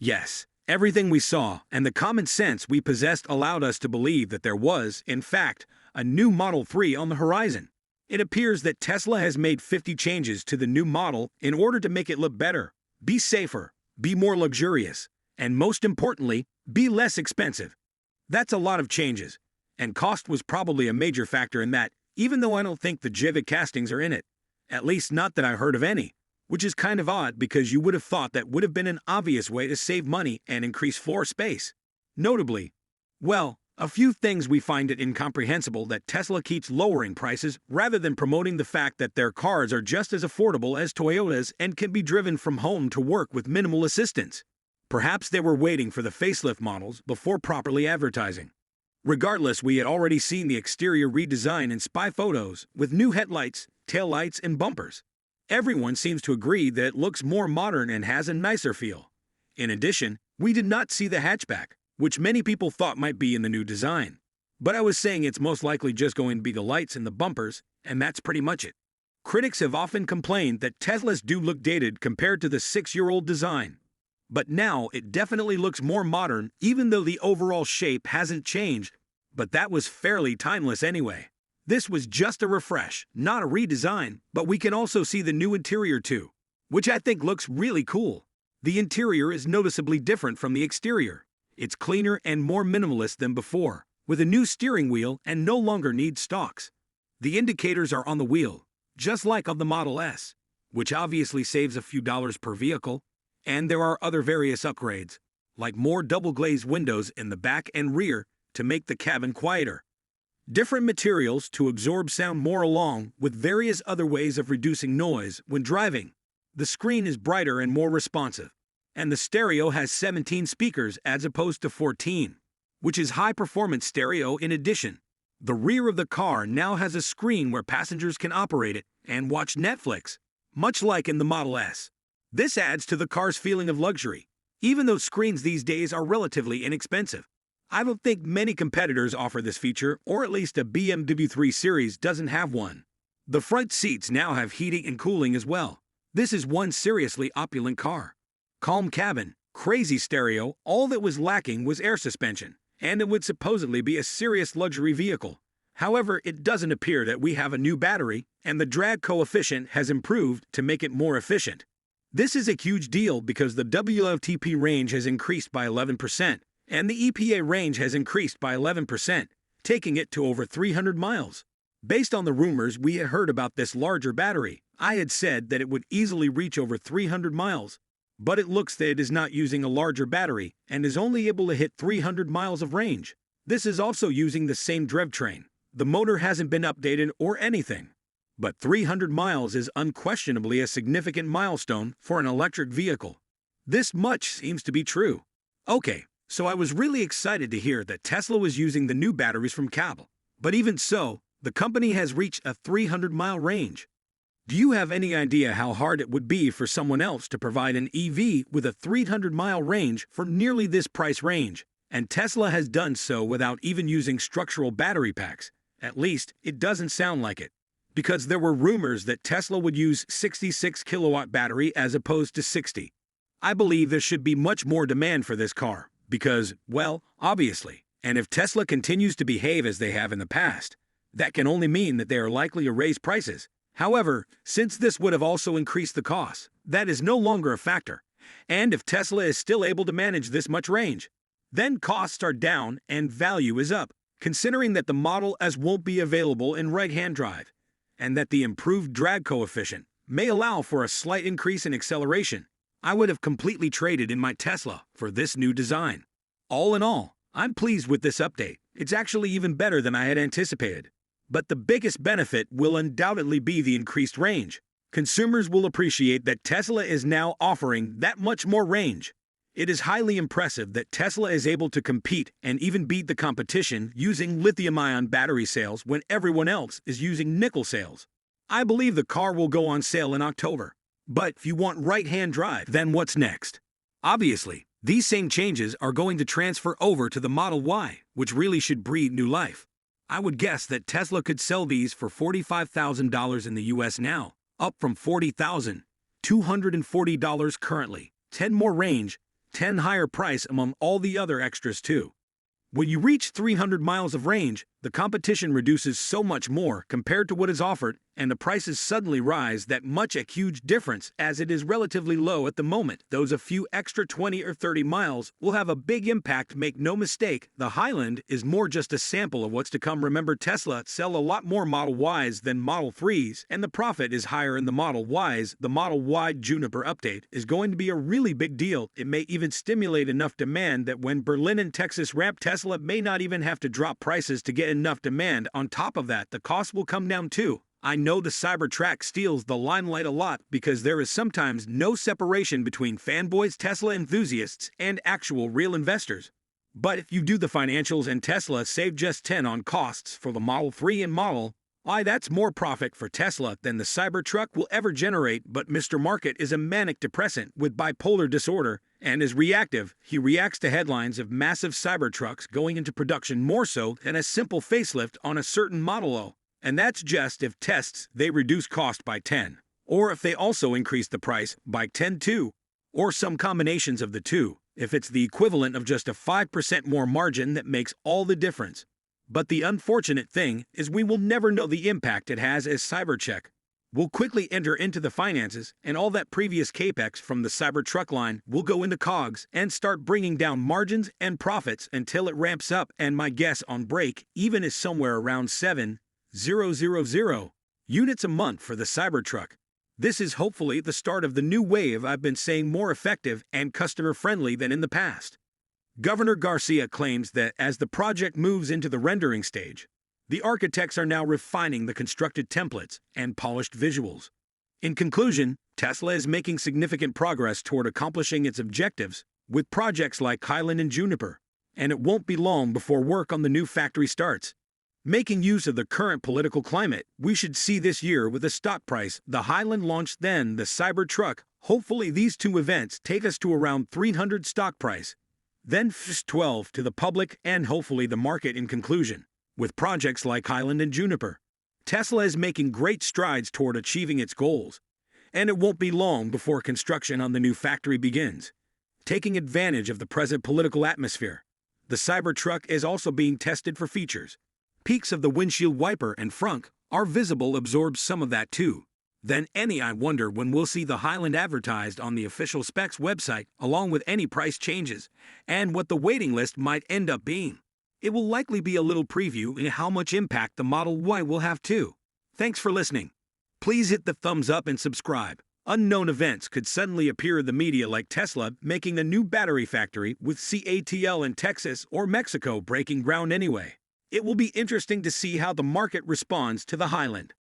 Yes, everything we saw and the common sense we possessed allowed us to believe that there was, in fact, a new Model 3 on the horizon. It appears that Tesla has made 50 changes to the new model in order to make it look better, be safer, be more luxurious, and most importantly, be less expensive. That's a lot of changes, and cost was probably a major factor in that, even though I don't think the Jivik castings are in it. At least not that I heard of any, which is kind of odd because you would have thought that would have been an obvious way to save money and increase floor space. Notably, well, a few things we find it incomprehensible that Tesla keeps lowering prices rather than promoting the fact that their cars are just as affordable as Toyota's and can be driven from home to work with minimal assistance. Perhaps they were waiting for the facelift models before properly advertising. Regardless, we had already seen the exterior redesign in spy photos with new headlights, taillights, and bumpers. Everyone seems to agree that it looks more modern and has a nicer feel. In addition, we did not see the hatchback, which many people thought might be in the new design. But I was saying it's most likely just going to be the lights and the bumpers, and that's pretty much it. Critics have often complained that Teslas do look dated compared to the 6-year-old design. But now it definitely looks more modern even though the overall shape hasn't changed, but that was fairly timeless anyway. This was just a refresh, not a redesign, but we can also see the new interior too, which I think looks really cool. The interior is noticeably different from the exterior. It's cleaner and more minimalist than before, with a new steering wheel and no longer needs stalks. The indicators are on the wheel, just like on the Model S, which obviously saves a few dollars per vehicle, and there are other various upgrades, like more double-glazed windows in the back and rear to make the cabin quieter. Different materials to absorb sound more along with various other ways of reducing noise when driving. The screen is brighter and more responsive, and the stereo has 17 speakers as opposed to 14, which is high-performance stereo in addition. The rear of the car now has a screen where passengers can operate it and watch Netflix, much like in the Model S. This adds to the car's feeling of luxury, even though screens these days are relatively inexpensive. I don't think many competitors offer this feature, or at least a BMW 3 Series doesn't have one. The front seats now have heating and cooling as well. This is one seriously opulent car. Calm cabin, crazy stereo, all that was lacking was air suspension, and it would supposedly be a serious luxury vehicle. However, it doesn't appear that we have a new battery, and the drag coefficient has improved to make it more efficient. This is a huge deal because the WLTP range has increased by 11%, and the EPA range has increased by 11%, taking it to over 300 miles. Based on the rumors we had heard about this larger battery, I had said that it would easily reach over 300 miles. But it looks that it is not using a larger battery and is only able to hit 300 miles of range. This is also using the same drivetrain. The motor hasn't been updated or anything. But 300 miles is unquestionably a significant milestone for an electric vehicle. This much seems to be true. Okay, so I was really excited to hear that Tesla was using the new batteries from Cabl. But even so, the company has reached a 300-mile range. Do you have any idea how hard it would be for someone else to provide an EV with a 300-mile range for nearly this price range? And Tesla has done so without even using structural battery packs. At least, it doesn't sound like it. Because there were rumors that Tesla would use 66 kilowatt battery as opposed to 60. I believe there should be much more demand for this car because, well, obviously, and if Tesla continues to behave as they have in the past, that can only mean that they are likely to raise prices. However, since this would have also increased the cost, that is no longer a factor. And if Tesla is still able to manage this much range, then costs are down and value is up, considering that the Model S won't be available in right-hand drive, and that the improved drag coefficient may allow for a slight increase in acceleration. I would have completely traded in my Tesla for this new design. All in all, I'm pleased with this update. It's actually even better than I had anticipated. But the biggest benefit will undoubtedly be the increased range. Consumers will appreciate that Tesla is now offering that much more range. It is highly impressive that Tesla is able to compete and even beat the competition using lithium-ion battery cells when everyone else is using nickel cells. I believe the car will go on sale in October. But if you want right-hand drive, then what's next? Obviously, these same changes are going to transfer over to the Model Y, which really should breathe new life. I would guess that Tesla could sell these for $45,000 in the US now, up from $40,240 currently. 10 more range, 10 higher price among all the other extras too. When you reach 300 miles of range, the competition reduces so much more compared to what is offered, and the prices suddenly rise that much a huge difference as it is relatively low at the moment. Those a few extra 20 or 30 miles will have a big impact, make no mistake. The Highland is more just a sample of what's to come. Remember, Tesla sell a lot more Model Ys than Model 3s, and the profit is higher in the Model Ys. The Model Y Juniper update is going to be a really big deal. It may even stimulate enough demand that when Berlin and Texas ramp, Tesla may not even have to drop prices to get enough demand. On top of that, the cost will come down too. I know the Cybertruck steals the limelight a lot because there is sometimes no separation between fanboys, Tesla enthusiasts, and actual real investors. But if you do the financials and Tesla save just 10 on costs for the Model 3 and Model Y, that's more profit for Tesla than the Cybertruck will ever generate. But Mr. Market is a manic depressant with bipolar disorder and is reactive. He reacts to headlines of massive Cybertrucks going into production more so than a simple facelift on a certain Model O. And that's just if tests they reduce cost by 10, or if they also increase the price by 10 too, or some combinations of the two, if it's the equivalent of just a 5% more margin that makes all the difference. But the unfortunate thing is we will never know the impact it has as Cybertruck will quickly enter into the finances, and all that previous capex from the Cybertruck line will go into COGS and start bringing down margins and profits until it ramps up. And my guess on break even is somewhere around 7,000 units a month for the Cybertruck. This is hopefully the start of the new wave I've been saying, more effective and customer-friendly than in the past. Governor Garcia claims that as the project moves into the rendering stage, the architects are now refining the constructed templates and polished visuals. In conclusion, Tesla is making significant progress toward accomplishing its objectives with projects like Highland and Juniper, and it won't be long before work on the new factory starts. Making use of the current political climate, we should see this year with a stock price. The Highland launched, then the Cybertruck. Hopefully these two events take us to around 300 stock price, then 12 to the public and hopefully the market. In conclusion, with projects like Highland and Juniper, Tesla is making great strides toward achieving its goals, and it won't be long before construction on the new factory begins. Taking advantage of the present political atmosphere, the Cybertruck is also being tested for features. Peaks of the windshield wiper and front are visible, absorbs some of that too. Then I wonder when we'll see the Highland advertised on the official specs website, along with any price changes, and what the waiting list might end up being. It will likely be a little preview in how much impact the Model Y will have too. Thanks for listening. Please hit the thumbs up and subscribe. Unknown events could suddenly appear in the media, like Tesla making a new battery factory with CATL in Texas or Mexico breaking ground anyway. It will be interesting to see how the market responds to the Highland.